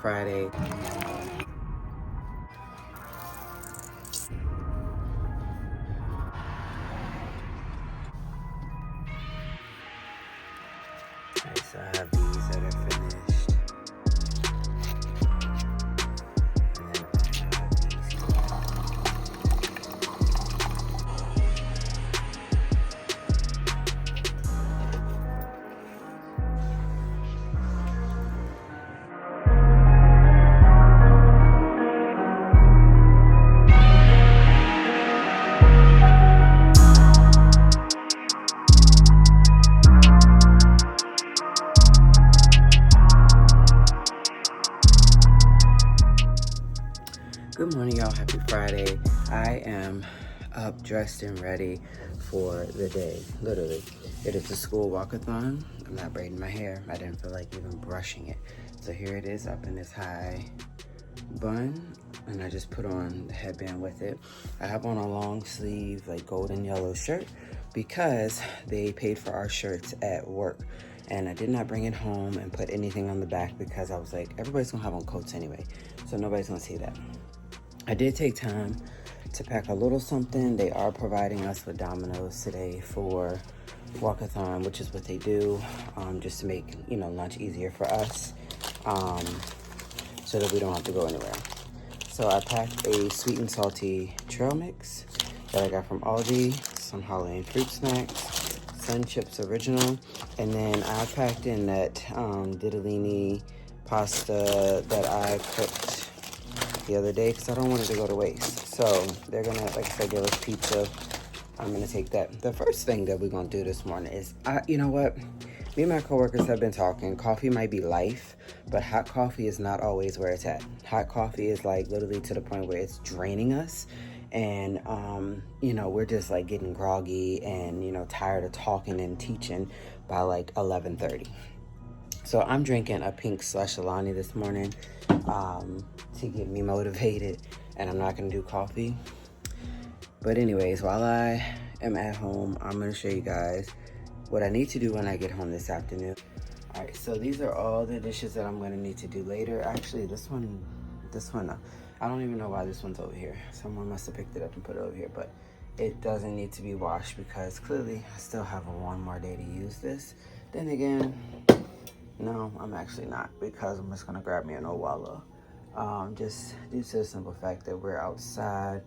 Friday. Alright, so I have these that are finished. And then I have these. Good morning, y'all. Happy Friday. I am up, dressed, and ready for the day. Literally, it is a school walkathon. I'm not braiding my hair. I didn't feel like even brushing it. So here it is up in this high bun, and I just put on the headband with it. I have on a long sleeve, like golden yellow shirt because they paid for our shirts at work. And I did not bring it home and put anything on the back because I was like, everybody's gonna have on coats anyway, so nobody's gonna see that. I did take time to pack a little something. They are providing us with Domino's today for walkathon, which is what they do, just to make, lunch easier for us, so that we don't have to go anywhere. So I packed a sweet and salty trail mix that I got from Aldi, some Halloween fruit snacks, Sun Chips Original, and then I packed in that ditalini pasta that I cooked the other day because I don't want it to go to waste. So they're gonna, like I said, give us pizza. I'm gonna take that. The first thing that we're gonna do this morning is, you know what? Me and my coworkers have been talking. Coffee might be life, but hot coffee is not always where it's at. Hot coffee is like literally to the point where it's draining us. And, we're just like getting groggy and, tired of talking and teaching by like 11:30. So I'm drinking a pink slush Alani this morning to get me motivated, and I'm not going to do coffee. But anyways, while I am at home, I'm going to show you guys what I need to do when I get home this afternoon. All right, so these are all the dishes that I'm going to need to do later. Actually, this one, I don't even know why this one's over here. Someone must have picked it up and put it over here, but it doesn't need to be washed because clearly I still have one more day to use this. Then again, no, I'm actually not, because I'm just gonna grab me an Owala. Just due to the simple fact that we're outside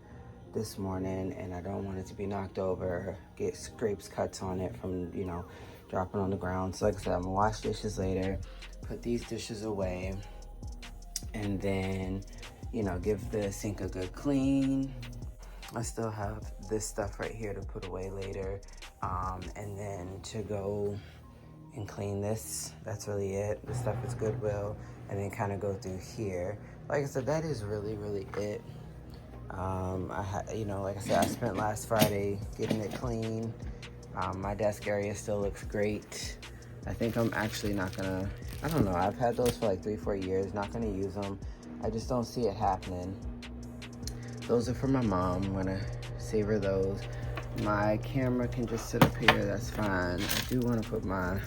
this morning and I don't want it to be knocked over, get scrapes, cuts on it from, dropping on the ground. So like I said, I'm gonna wash dishes later, put these dishes away, and then, give the sink a good clean. I still have this stuff right here to put away later, and then to go and clean this. That's really it. The stuff is Goodwill, and then kind of go through here. Like I said, that is really, really it. Like I said, I spent last Friday getting it clean. My desk area still looks great. I think I'm actually not gonna, I don't know, I've had those for like 3-4 years, not gonna use them. I just don't see it happening. Those are for my mom. I'm gonna savor those. My camera can just sit up here, that's fine. I do wanna put my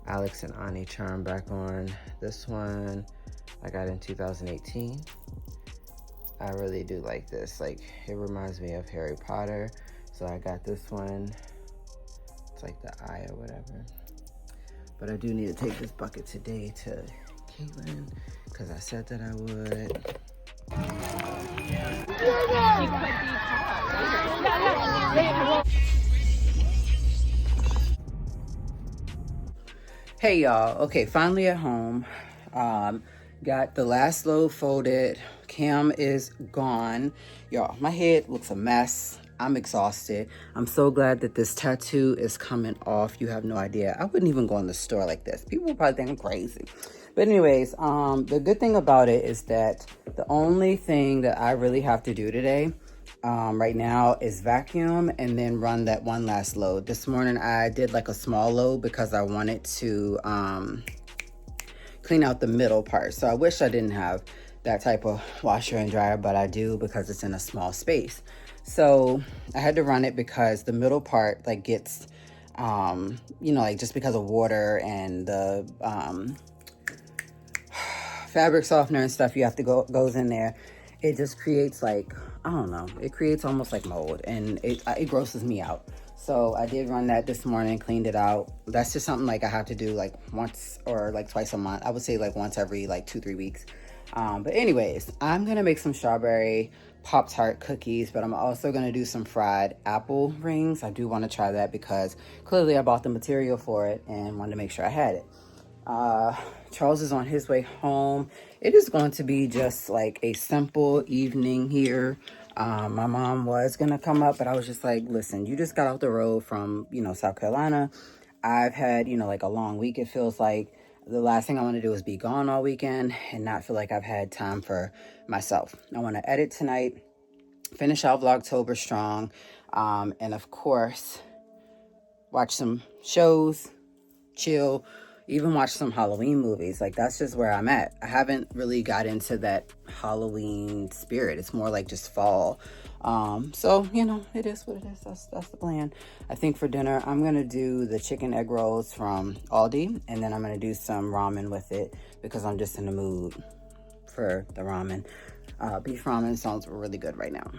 Alex and Ani charm back on. This one I got in 2018. I really do like this. Like, it reminds me of Harry Potter. So I got this one. It's like the eye or whatever. But I do need to take this bucket today to Caitlin because I said that I would. Hey y'all, okay, finally at home. Got the last load folded. Cam is gone. Y'all, my head looks a mess. I'm exhausted. I'm so glad that this tattoo is coming off. You have no idea. I wouldn't even go in the store like this. People would probably think I'm crazy. But anyways, the good thing about it is that the only thing that I really have to do today right now is vacuum and then run that one last load. This morning I did like a small load because I wanted to clean out the middle part. So I wish I didn't have that type of washer and dryer, but I do because it's in a small space. So I had to run it because the middle part like gets, like just because of water and the fabric softener and stuff you have to goes in there, it just creates like, I don't know, it creates almost like mold, and it grosses me out. So I did run that this morning, cleaned it out. That's just something like I have to do like once or like twice a month. I would say like once every like 2-3 weeks. But anyways, I'm gonna make some strawberry Pop-Tart cookies, but I'm also gonna do some fried apple rings. I do want to try that because clearly I bought the material for it and wanted to make sure I had it. Charles is on his way home. It is going to be just like a simple evening here. My mom was gonna come up, but I was just like, listen, you just got off the road from, you know, South Carolina. I've had, you know, like a long week. It feels like the last thing I want to do is be gone all weekend and not feel like I've had time for myself. I want to edit tonight, finish out Vlogtober strong, and of course, watch some shows, chill, even watch some Halloween movies. Like, that's just where I'm at. I haven't really got into that Halloween spirit. It's more like just fall. So, you know, it is what it is. That's the plan. I think for dinner, I'm going to do the chicken egg rolls from Aldi, and then I'm going to do some ramen with it because I'm just in the mood for the ramen. Beef ramen sounds really good right now.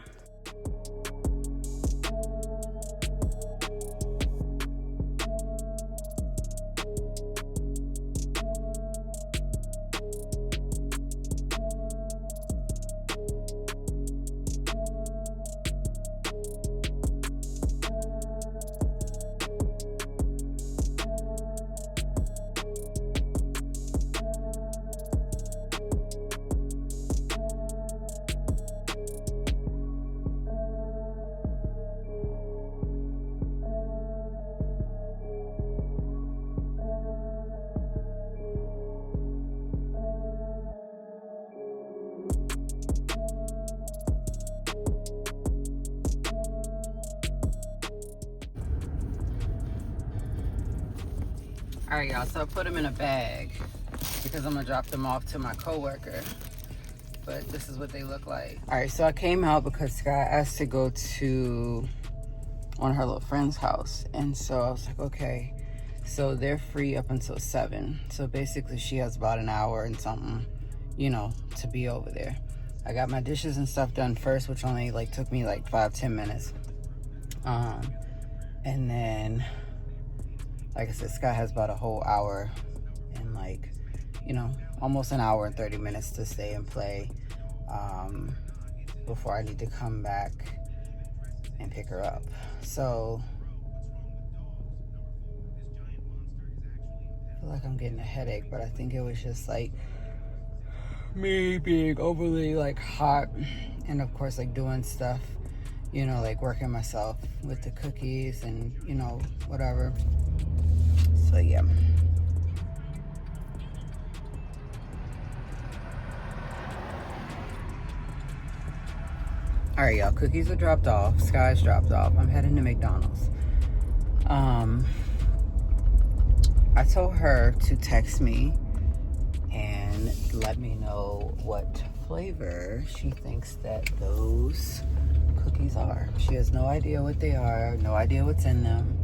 All right, y'all, so I put them in a bag because I'm gonna drop them off to my coworker, but this is what they look like. All right, so I came out because Sky asked to go to one of her little friend's house, and so I was like, okay, so they're free up until 7, so basically she has about an hour and something, you know, to be over there. I got my dishes and stuff done first, which only like took me like 5-10 minutes, and then, like I said, Scott has about a whole hour and like, you know, almost an hour and 30 minutes to stay and play before I need to come back and pick her up. So I feel like I'm getting a headache, but I think it was just like me being overly like hot and of course like doing stuff, you know, like working myself with the cookies and, you know, whatever. So yeah. All right, y'all, cookies are dropped off. Sky's dropped off. I'm heading to McDonald's. I told her to text me and let me know what flavor she thinks that those cookies are. She has no idea what they are, no idea what's in them.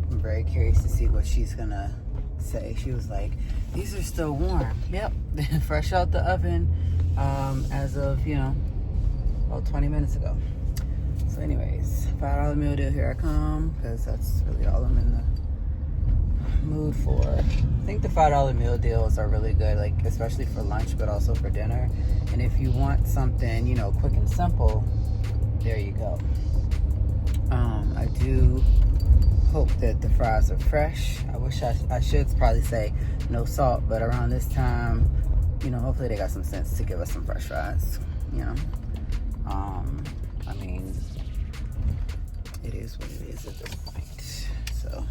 I'm very curious to see what she's gonna say. She was like, these are still warm. Yep, fresh out the oven as of, you know, about 20 minutes ago. So anyways, $5 meal deal, here I come, because that's really all I'm in the mood for. I think the $5 meal deals are really good, like especially for lunch, but also for dinner. And if you want something, you know, quick and simple, there you go. I do hope that the fries are fresh. I wish I should probably say no salt, but around this time, you know, hopefully they got some sense to give us some fresh fries, you know. I mean, it is what it is at this point. So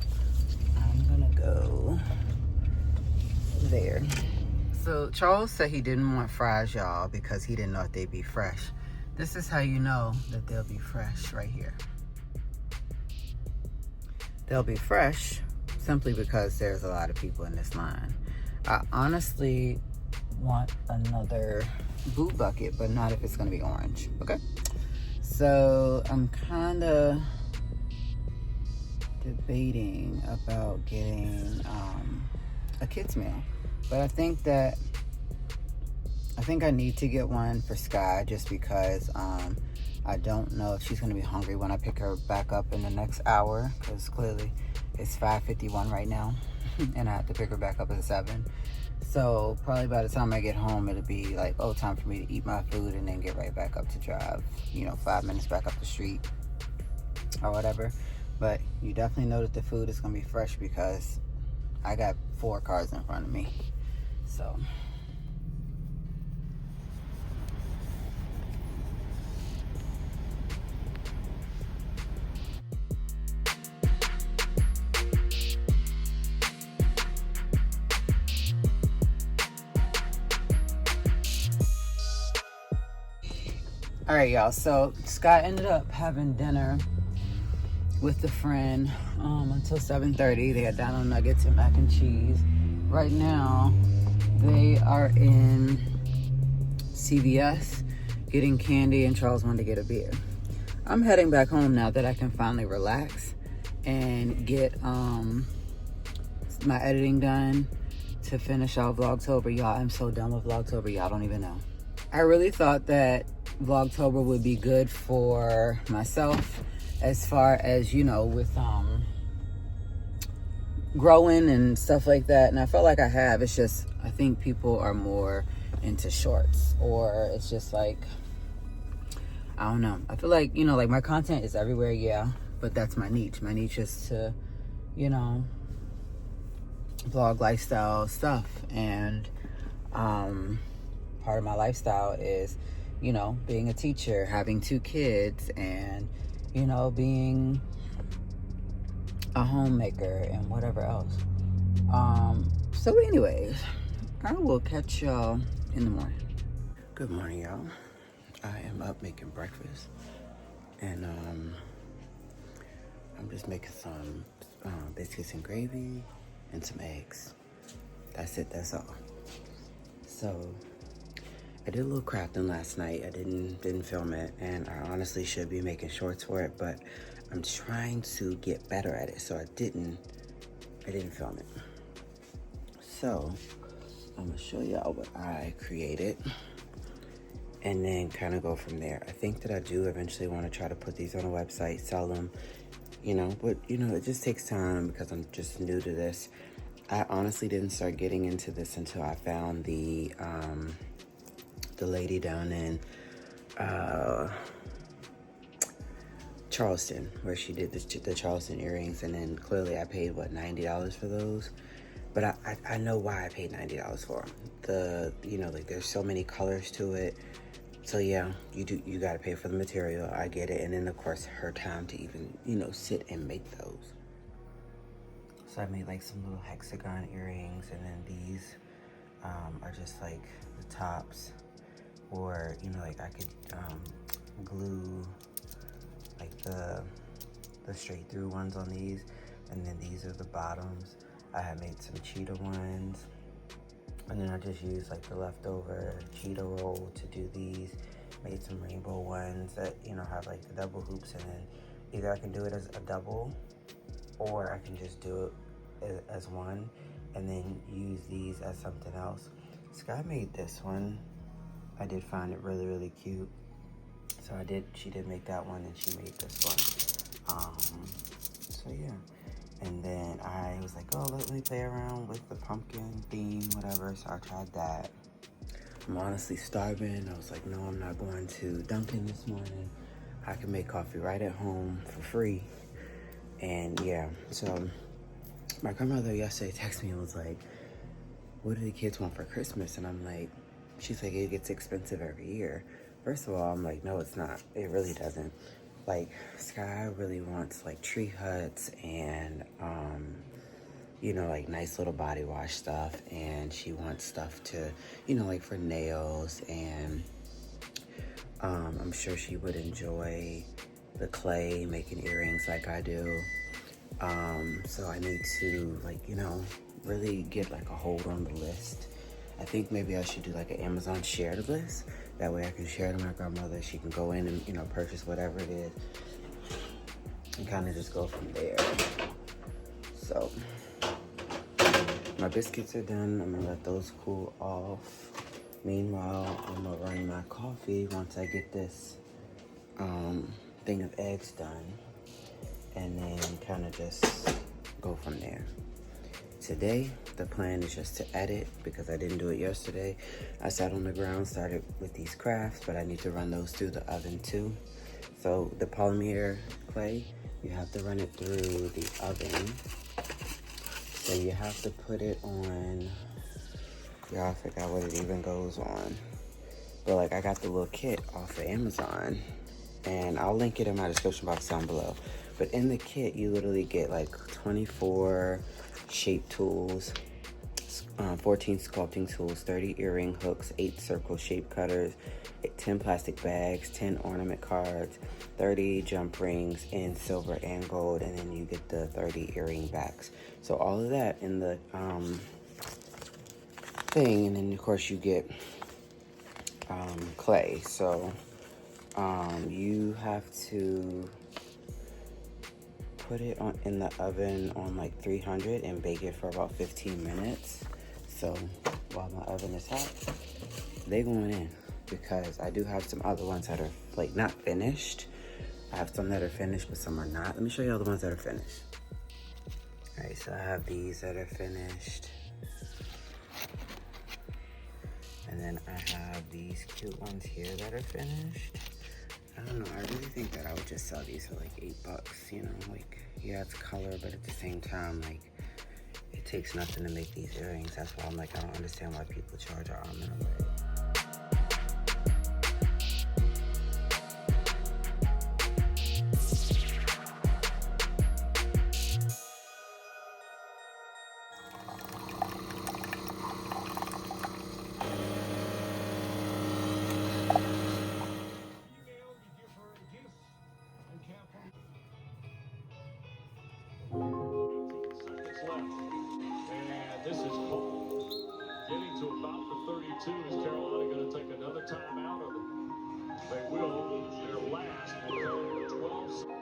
I'm gonna go there. So Charles said he didn't want fries, y'all, because he didn't know if they'd be fresh. This is how you know that they'll be fresh right here. They'll be fresh simply because there's a lot of people in this line. I honestly want another boot bucket, but not if it's gonna be orange, okay? So I'm kind of debating about getting a kids meal, but I think that think I need to get one for Sky just because I don't know if she's going to be hungry when I pick her back up in the next hour, because clearly it's 5:51 right now and I have to pick her back up at 7. So probably by the time I get home, it'll be like, oh, time for me to eat my food and then get right back up to drive, 5 minutes back up the street or whatever. But you definitely know that the food is going to be fresh because I got 4 cars in front of me. So all right, y'all. So Scott ended up having dinner with a friend until 7:30. They had Dino Nuggets and mac and cheese. Right now, they are in CVS getting candy, and Charles wanted to get a beer. I'm heading back home now that I can finally relax and get my editing done to finish out Vlogtober. Y'all, I'm so done with Vlogtober. Y'all don't even know. I really thought that Vlogtober would be good for myself as far as, with growing and stuff like that. And I felt like I have. It's just, I think people are more into shorts, or it's just like, I don't know. I feel like, like my content is everywhere, yeah, but that's my niche. My niche is to, vlog lifestyle stuff. And part of my lifestyle is, being a teacher, having 2 kids, and, being a homemaker and whatever else. So anyways, I will catch y'all in the morning. Good morning, y'all. I am up making breakfast, and I'm just making some biscuits and gravy and some eggs. That's it, that's all. So I did a little crafting last night. I didn't film it, and I honestly should be making shorts for it, but I'm trying to get better at it, so I didn't film it. So I'm gonna show y'all what I created and then kind of go from there. I think that I do eventually want to try to put these on a website, sell them, but it just takes time because I'm just new to this. I honestly didn't start getting into this until I found the lady down in Charleston, where she did the Charleston earrings, and then clearly I paid $90 for those, but I know why I paid $90 for them. There's so many colors to it, so yeah, you got to pay for the material. I get it, and then of course her time to even sit and make those. So I made like some little hexagon earrings, and then these are just like the tops, or like I could glue like the straight through ones on these, and then these are the bottoms. I had made some cheetah ones, and then I just used like the leftover cheetah roll to do these. Made some rainbow ones that have like the double hoops, and then either I can do it as a double, or I can just do it as one and then use these as something else. Sky made this one. I did find it really, really cute. So she did make that one, and she made this one. So yeah. And then I was like, oh, let me play around with the pumpkin theme, whatever. So I tried that. I'm honestly starving. I was like, no, I'm not going to Dunkin' this morning. I can make coffee right at home for free. And yeah, so my grandmother yesterday texted me and was like, what do the kids want for Christmas? And I'm like, she's like, it gets expensive every year. First of all, I'm like, no, it's not. It really doesn't. Like, Sky really wants like tree huts and, like nice little body wash stuff. And she wants stuff to, like for nails. And I'm sure she would enjoy the clay, making earrings like I do. So I need to really get like a hold on the list. I think maybe I should do like an Amazon shared list. That way I can share it to my grandmother. She can go in and, purchase whatever it is and kind of just go from there. So my biscuits are done. I'm gonna let those cool off. Meanwhile, I'm gonna run my coffee once I get this thing of eggs done, and then kind of just go from there. Today, the plan is just to edit because I didn't do it yesterday. I sat on the ground, started with these crafts, but I need to run those through the oven too. So the polymer clay, you have to run it through the oven. So you have to put it on, y'all, I forgot what it even goes on. But like, I got the little kit off of Amazon, and I'll link it in my description box down below. But in the kit, you literally get like 24 shape tools, 14 sculpting tools, 30 earring hooks, 8 circle shape cutters, 10 plastic bags, 10 ornament cards, 30 jump rings in silver and gold, and then you get the 30 earring backs. So all of that in the thing, and then of course you get clay. So you have to put it on in the oven on like 300 and bake it for about 15 minutes. So while my oven is hot, they going in, because I do have some other ones that are like not finished. I have some that are finished, but some are not. Let me show you all the ones that are finished. All right, so I have these that are finished. And then I have these cute ones here that are finished. I don't know, I really think that I would just sell these for like $8, you know, like, yeah, it's color, but at the same time, like, it takes nothing to make these earrings. That's why I'm like, I don't understand why people charge an arm and a leg. This is getting to about the 32. Is Carolina going to take another timeout? Or they will. Their last will come in 12.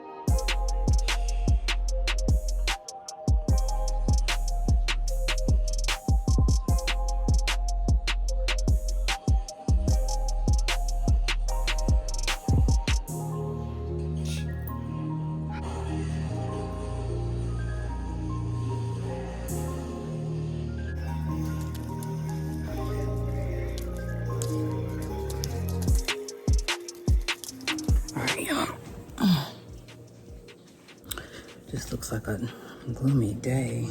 This looks like a gloomy day,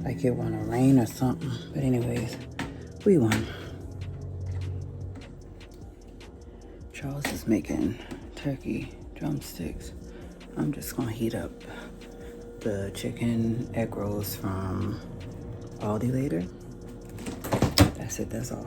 like it want to rain or something. But anyways, we won. Charles is making turkey drumsticks. I'm just gonna heat up the chicken egg rolls from Aldi later. That's it, that's all.